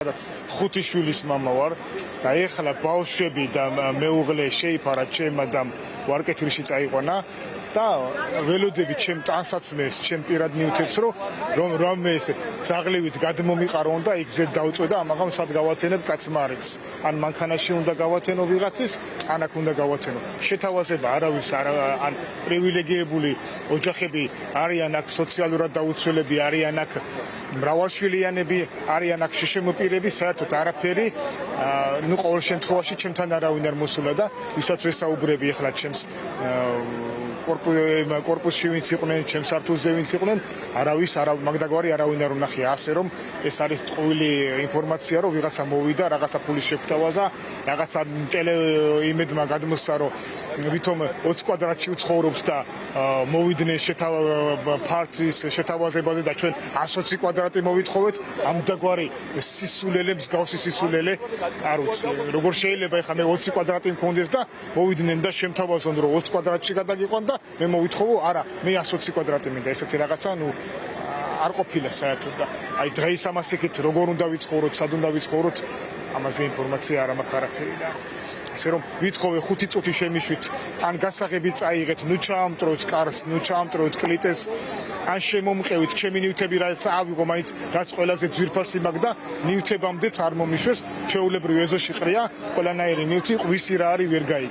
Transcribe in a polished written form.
ხუთი შვილის მამა ვარ და ეხლა ბავშვები და მეუღლე შეიფარა ჩემმა და ვარკეთილში წაიყვანა და ველოდები ჩემ ტანსაცმელს ჩემ პირად ნივთებს რომ რამე ეს ძაღლივით გადმომიყარო და იქ ზედ დავწვე და ამაღამ სად გავათენებ კაცმა არის ან მანქანაში უნდა გავათენო ვიღაცის ან აქ უნდა გავათენო შეთავაზება არავის ან პრივილეგირებული ოჯახები არიან აქ სოციალურად დაუცველები არიან აქ მრავალშვილიანები არიან აქ შეშემოპირები საერთოდ არაფერი ნუ ყოველ შემთხვევაში ჩემთან არავინ არ მოსულა და ვისაც ვესაუბრები ახლა ჩემს корпусში ვინც იყვნენ, ჩემს სართულზე ვინც იყვნენ, მაგდაგვარი არავინ არ უნახია, ასე რომ ეს არის ტყუილი ინფორმაცია, რომ ვიღაცა მოვიდა, რაღაცა ფული შეგვთავაზა, რაღაცა იმედმა გადმოსცა, რომ ვითომ 20 კვადრატში ვცხოვრობს და მოვიდნენ ფართის შეთავაზებაზე და ჩვენ 120 კვადრატი მოვითხოვეთ, ამდაგვარი სისულელე, მსგავსი სისულელე, არ ვიცი, როგორ შეიძლება ეხლა მე 20 კვადრატი მქონდეს და მოვიდნენ და შემთავაზონ, რომ 20 კვადრატში გადაგიყვან და მე მოვითხოვო, არა, მე 120 კვადრატი მინდა, ესეთი რაღაცა, ნუ არ ყოფილა საერთოდ და აი დღეს ამას ეკეთ როგორ უნდა ვიცხოვროთ, სად უნდა ვიცხოვროთ, ამაზე ინფორმაცია არ მაქვს არაფერი და ასე რომ ვითხოვე 5 წუთი შემიშვით, ან გასაღები წაიღეთ, ნუ ჩაამტროთ კარს, ნუ ჩაამტროთ კლიტეს, ან შემომყევით, ჩემი ნივთები რაც ავიღო, მაინც რაც ყველაზე ძვირფასი მაქვს და ნივთებამდეც არ მომიშვეს, ჩვეულებრივ ეზოში ყრია, ყველანაირი ნივთი, ყვისი რა არის ვერ გაიგე.